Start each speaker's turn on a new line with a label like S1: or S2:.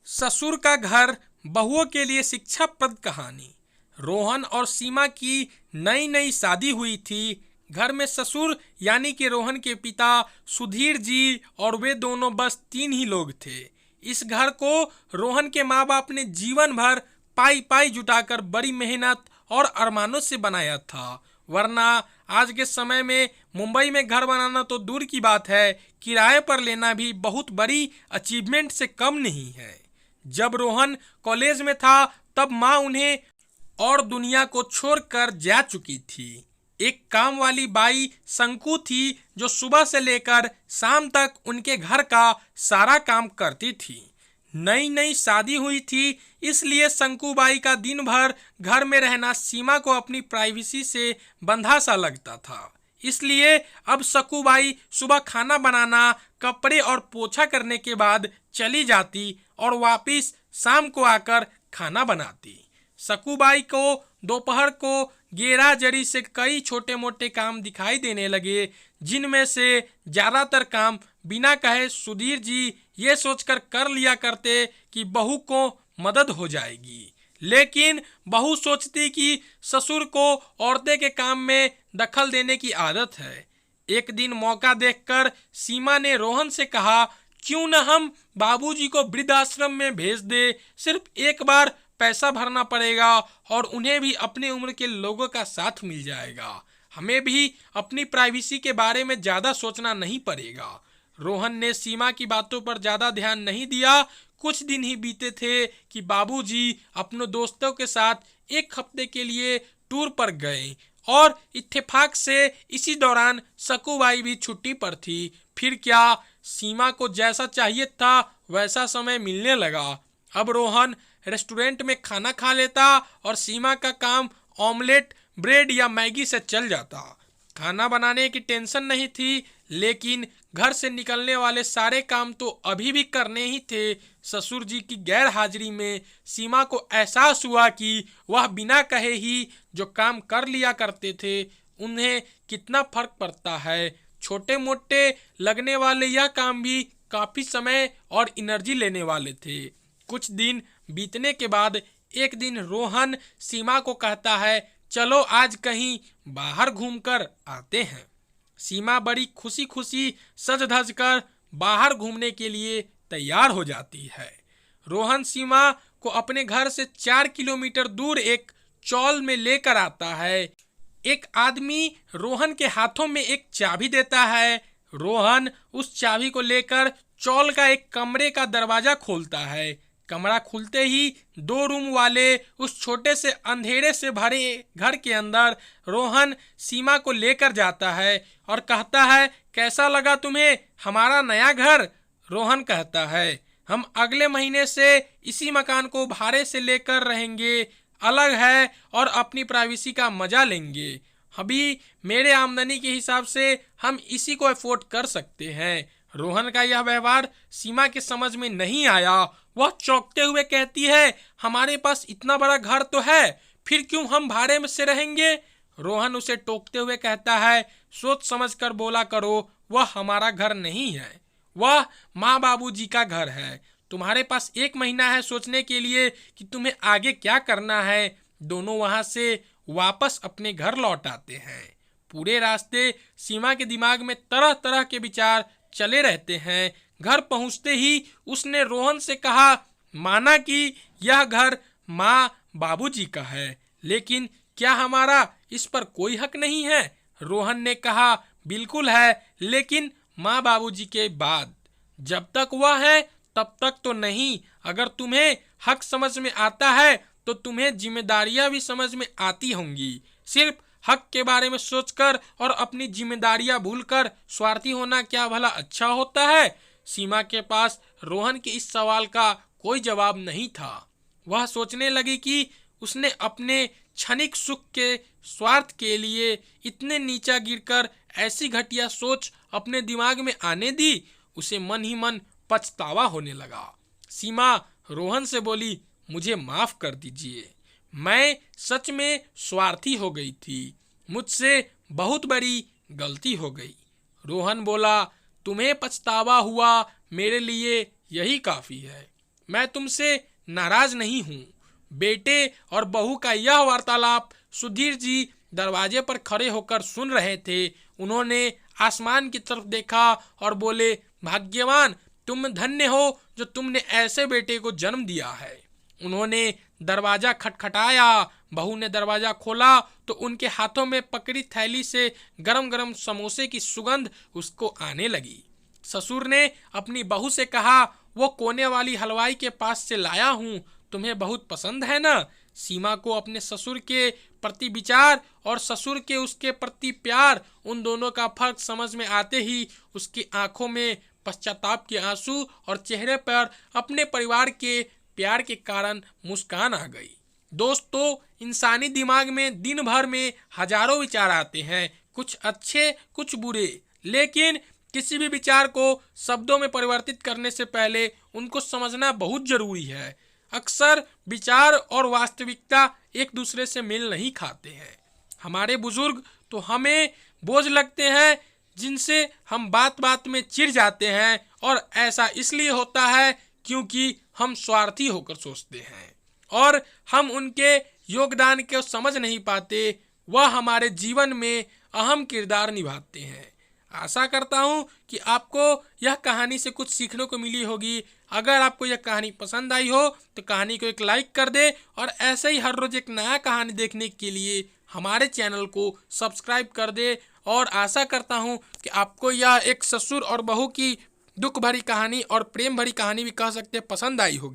S1: ससुर का घर, बहुओं के लिए शिक्षाप्रद कहानी। रोहन और सीमा की नई नई शादी हुई थी। घर में ससुर यानी कि रोहन के पिता सुधीर जी और वे दोनों बस 3 ही लोग थे। इस घर को रोहन के माँ बाप ने जीवन भर पाई पाई जुटाकर बड़ी मेहनत और अरमानों से बनाया था, वरना आज के समय में मुंबई में घर बनाना तो दूर की बात है, किराए पर लेना भी बहुत बड़ी अचीवमेंट से कम नहीं है। जब रोहन कॉलेज में था तब माँ उन्हें और दुनिया को छोड़कर जा चुकी थी। एक काम वाली बाई शंकु थी जो सुबह से लेकर शाम तक उनके घर का सारा काम करती थी। नई नई शादी हुई थी, इसलिए शंकुबाई का दिन भर घर में रहना सीमा को अपनी प्राइवेसी से बंधा सा लगता था। इसलिए अब शंकुबाई सुबह खाना बनाना, कपड़े और पोछा करने के बाद चली जाती और वापिस शाम को आकर खाना बनाती। शंकुबाई को दोपहर को गेरा जरी से कई छोटे मोटे काम दिखाई देने लगे, जिनमें से ज्यादातर काम बिना कहे सुधीर जी ये सोचकर कर लिया करते कि बहू को मदद हो जाएगी। लेकिन बहू सोचती कि ससुर को औरतें के काम में दखल देने की आदत है। एक दिन मौका देखकर सीमा ने रोहन से कहा, क्यों न हम बाबूजी को वृद्धाश्रम में भेज दे। सिर्फ एक बार पैसा भरना पड़ेगा और उन्हें भी अपनी उम्र के लोगों का साथ मिल जाएगा। हमें भी अपनी प्राइवेसी के बारे में ज्यादा सोचना नहीं पड़ेगा। रोहन ने सीमा की बातों पर ज्यादा ध्यान नहीं दिया। कुछ दिन ही बीते थे कि बाबूजी अपने दोस्तों के साथ एक हफ्ते के लिए टूर पर गए और इत्तेफाक से इसी दौरान शंकुबाई भी छुट्टी पर थी। फिर क्या, सीमा को जैसा चाहिए था वैसा समय मिलने लगा। अब रोहन रेस्टोरेंट में खाना खा लेता और सीमा का काम ऑमलेट, ब्रेड या मैगी से चल जाता। खाना बनाने की टेंशन नहीं थी, लेकिन घर से निकलने वाले सारे काम तो अभी भी करने ही थे। ससुर जी की गैर हाजिरी में सीमा को एहसास हुआ कि वह बिना कहे ही जो काम कर लिया करते थे उन्हें कितना फर्क पड़ता है। छोटे मोटे लगने वाले यह काम भी काफी समय और एनर्जी लेने वाले थे। कुछ दिन बीतने के बाद एक दिन रोहन सीमा को कहता है, चलो आज कहीं बाहर घूमकर आते हैं। सीमा बड़ी खुशी खुशी सज धज कर बाहर घूमने के लिए तैयार हो जाती है। रोहन सीमा को अपने घर से 4 किलोमीटर दूर एक चौल में लेकर आता है। एक आदमी रोहन के हाथों में एक चाबी देता है। रोहन उस चाबी को लेकर चौल का एक कमरे का दरवाजा खोलता है। कमरा खुलते ही 2 रूम वाले उस छोटे से अंधेरे से भरे घर के अंदर रोहन सीमा को लेकर जाता है और कहता है, कैसा लगा तुम्हें हमारा नया घर? रोहन कहता है, हम अगले महीने से इसी मकान को भाड़े से लेकर रहेंगे, अलग है और अपनी प्राइवेसी का मजा लेंगे। अभी मेरे आमदनी के हिसाब से हम इसी को अफोर्ड कर सकते हैं। रोहन का यह व्यवहार सीमा के समझ में नहीं आया। वह चौंकते हुए कहती है, हमारे पास इतना बड़ा घर तो है, फिर क्यों हम भाड़े में से रहेंगे? रोहन उसे टोकते हुए कहता है, सोच समझ कर बोला करो, वह हमारा घर नहीं है, वह माँ बाबूजी का घर है। तुम्हारे पास 1 महीना है सोचने के लिए कि तुम्हें आगे क्या करना है। दोनों वहां से वापस अपने घर लौट आते हैं। पूरे रास्ते सीमा के दिमाग में तरह तरह के विचार चले रहते हैं। घर पहुंचते ही उसने रोहन से कहा, माना कि यह घर माँ बाबूजी का है, लेकिन क्या हमारा इस पर कोई हक नहीं है? रोहन ने कहा, बिल्कुल है, लेकिन माँ बाबूजी के बाद। जब तक वह है तब तक तो नहीं। अगर तुम्हें हक समझ में आता है तो तुम्हें जिम्मेदारियां भी समझ में आती होंगी। सिर्फ हक के बारे में सोचकर और अपनी जिम्मेदारियां भूलकर स्वार्थी होना क्या भला अच्छा होता है? सीमा के पास रोहन के इस सवाल का कोई जवाब नहीं था। वह सोचने लगी कि उसने अपने क्षणिक सुख के स्वार्थ के लिए इतने नीचा गिरकर ऐसी घटिया सोच अपने दिमाग में आने दी। उसे मन ही मन पछतावा होने लगा। सीमा रोहन से बोली, मुझे माफ कर दीजिए, मैं सच में स्वार्थी हो गई थी, मुझसे बहुत बड़ी गलती हो गई। रोहन बोला, तुम्हें पछतावा हुआ, मेरे लिए यही काफी है। मैं तुमसे नाराज नहीं हूँ। बेटे और बहू का यह वार्तालाप सुधीर जी दरवाजे पर खड़े होकर सुन रहे थे। उन्होंने आसमान की तरफ देखा और बोले, भाग्यवान, तुम धन्य हो जो तुमने ऐसे बेटे को जन्म दिया है। उन्होंने दरवाजा खटखटाया। बहू ने दरवाजा खोला तो उनके हाथों में पकड़ी थैली से गरम गरम समोसे की सुगंध उसको आने लगी। ससुर ने अपनी बहू से कहा, वो कोने वाली हलवाई के पास से लाया हूँ, तुम्हें बहुत पसंद है ना। सीमा को अपने ससुर के प्रति विचार और ससुर के उसके प्रति प्यार, उन दोनों का फर्क समझ में आते ही उसकी आंखों में पश्चाताप के आंसू और चेहरे पर अपने परिवार के प्यार के कारण मुस्कान आ गई। दोस्तों, इंसानी दिमाग में दिन भर में हजारों विचार आते हैं, कुछ अच्छे कुछ बुरे, लेकिन किसी भी विचार को शब्दों में परिवर्तित करने से पहले उनको समझना बहुत जरूरी है। अक्सर विचार और वास्तविकता एक दूसरे से मेल नहीं खाते हैं। हमारे बुजुर्ग तो हमें बोझ लगते हैं, जिनसे हम बात बात में चिढ़ जाते हैं, और ऐसा इसलिए होता है क्योंकि हम स्वार्थी होकर सोचते हैं और हम उनके योगदान को समझ नहीं पाते। वह हमारे जीवन में अहम किरदार निभाते हैं। आशा करता हूँ कि आपको यह कहानी से कुछ सीखने को मिली होगी। अगर आपको यह कहानी पसंद आई हो तो कहानी को एक लाइक कर दे, और ऐसे ही हर रोज एक नया कहानी देखने के लिए हमारे चैनल को सब्सक्राइब कर दे। और आशा करता हूँ कि आपको यह एक ससुर और बहू की दुख भरी कहानी और प्रेम भरी कहानी भी कह सकते पसंद आई होगी।